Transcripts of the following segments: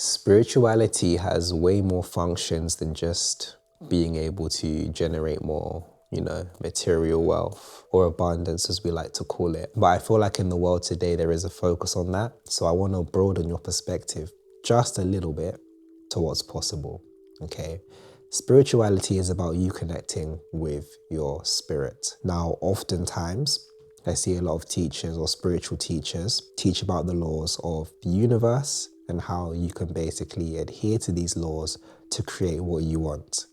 Spirituality has way more functions than just being able to generate more, material wealth or abundance, as we like to call it. But I feel like in the world today, there is a focus on that. So I want to broaden your perspective just a little bit to what's possible, okay? Spirituality is about you connecting with your spirit. Now, oftentimes, I see a lot of teachers or spiritual teachers teach about the laws of the universe and how you can basically adhere to these laws to create what you want.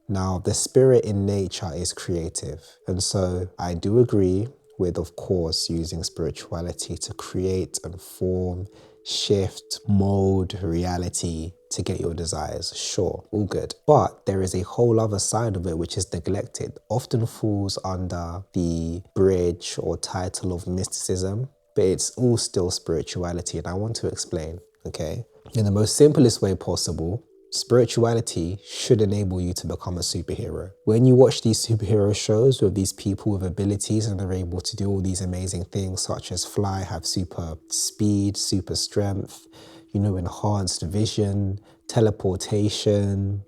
Now, the spirit in nature is creative. And so I do agree with, of course, using spirituality to create and form, shift, mold reality to get your desires. Sure, all good. But there is a whole other side of it which is neglected, often falls under the bridge or title of mysticism, but it's all still spirituality, and I want to explain, okay? In the most simplest way possible, spirituality should enable you to become a superhero. When you watch these superhero shows with these people with abilities and they're able to do all these amazing things such as fly, have super speed, super strength, enhanced vision, teleportation,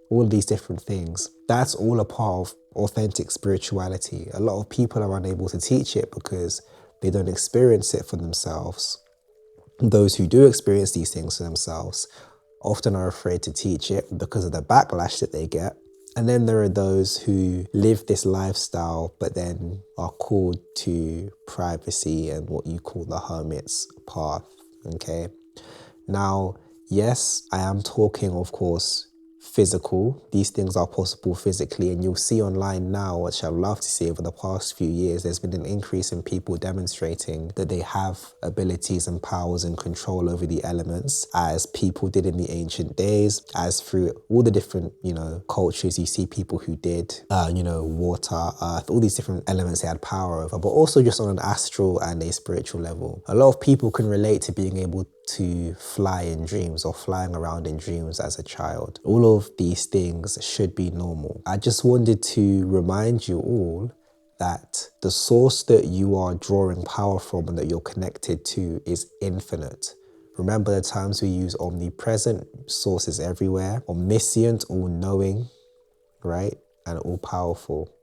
all these different things. That's all a part of authentic spirituality. A lot of people are unable to teach it because they don't experience it for themselves. Those who do experience these things for themselves often are afraid to teach it because of the backlash that they get. And then there are those who live this lifestyle but then are called to privacy and what you call the hermit's path, okay? Now, yes, I am talking, of course, physical. These things are possible physically, and you'll see online now, which I'd love to see over the past few years, there's been an increase in people demonstrating that they have abilities and powers and control over the elements, as people did in the ancient days, as through all the different, cultures, you see people who did, water, earth, all these different elements they had power over, but also just on an astral and a spiritual level. A lot of people can relate to being able to fly in dreams or flying around in dreams as a child. All of these things should be normal. I just wanted to remind you all that the source that you are drawing power from and that you're connected to is infinite. Remember the times we use omnipresent, sources everywhere, omniscient, all-knowing, right? And all-powerful.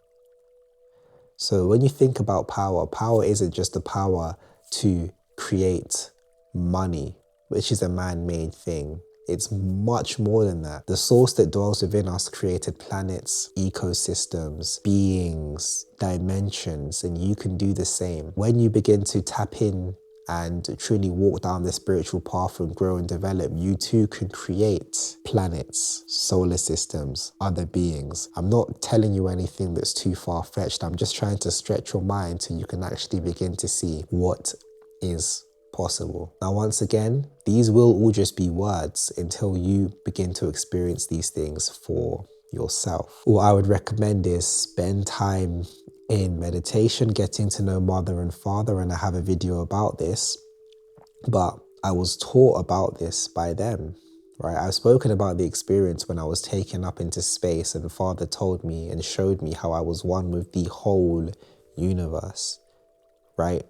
So when you think about power, power isn't just the power to create money, which is a man-made thing. It's much more than that. The source that dwells within us created planets, ecosystems, beings, dimensions, and you can do the same. When you begin to tap in and truly walk down the spiritual path and grow and develop, you too can create planets, solar systems, other beings. I'm not telling you anything that's too far-fetched. I'm just trying to stretch your mind so you can actually begin to see what is possible. Now, once again, these will all just be words until you begin to experience these things for yourself. What I would recommend is spend time in meditation, getting to know mother and father, and I have a video about this, but I was taught about this by them, right? I've spoken about the experience when I was taken up into space and father told me and showed me how I was one with the whole universe, right?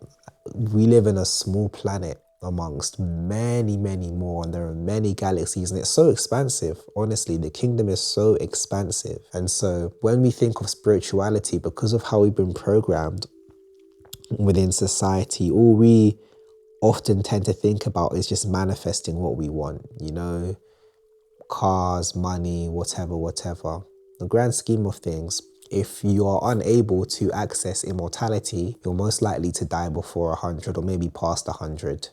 We live in a small planet amongst many, many more, and there are many galaxies, and it's so expansive. Honestly, the kingdom is so expansive. And so when we think of spirituality, because of how we've been programmed within society, all we often tend to think about is just manifesting what we want, cars, money, whatever. The grand scheme of things, if you are unable to access immortality, you're most likely to die before 100 or maybe past 100,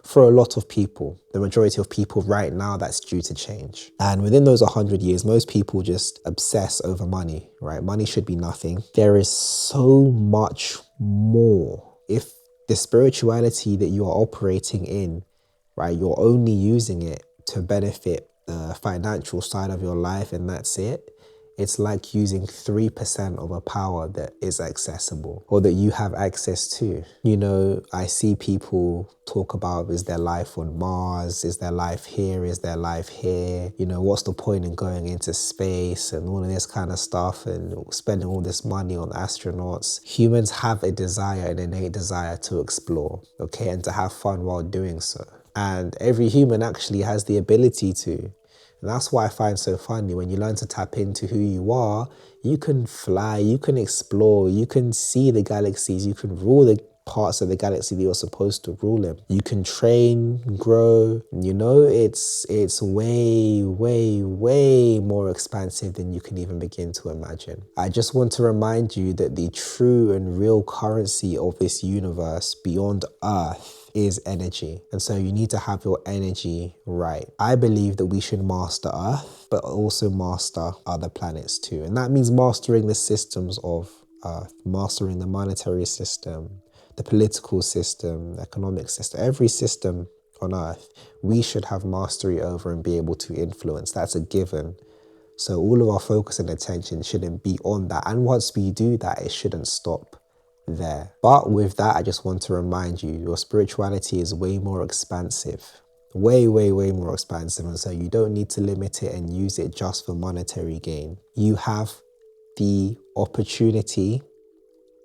for a lot of people. The majority of people right now, that's due to change. And within those 100 years, most people just obsess over money, right? Money should be nothing. There is so much more. If the spirituality that you are operating in, right, you're only using it to benefit the financial side of your life and that's it, it's like using 3% of a power that is accessible or that you have access to. I see people talk about, is there life on Mars? Is there life here? Is there life here? What's the point in going into space and all of this kind of stuff and spending all this money on astronauts? Humans have a desire, an innate desire to explore, okay, and to have fun while doing so. And every human actually has the ability to. And that's what I find so funny. When you learn to tap into who you are, you can fly, you can explore, you can see the galaxies, you can rule the parts of the galaxy that you're supposed to rule in. You can train, grow, you know, it's way, way, way more expansive than you can even begin to imagine. I just want to remind you that the true and real currency of this universe beyond Earth is energy. And so you need to have your energy right. I believe that we should master Earth, but also master other planets too. And that means mastering the systems of Earth, mastering the monetary system, the political system, the economic system, every system on Earth, we should have mastery over and be able to influence. That's a given. So all of our focus and attention shouldn't be on that. And once we do that, it shouldn't stop there. But with that, I just want to remind you, your spirituality is way more expansive. Way, way, way more expansive. And so you don't need to limit it and use it just for monetary gain. You have the opportunity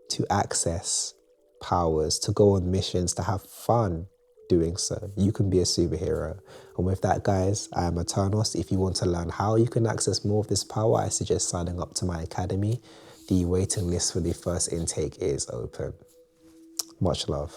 to access powers, to go on missions, to have fun doing so. You can be a superhero. And with that, guys, I am Eternos. If you want to learn how you can access more of this power, I suggest signing up to my academy. The waiting list for the first intake is open. Much love.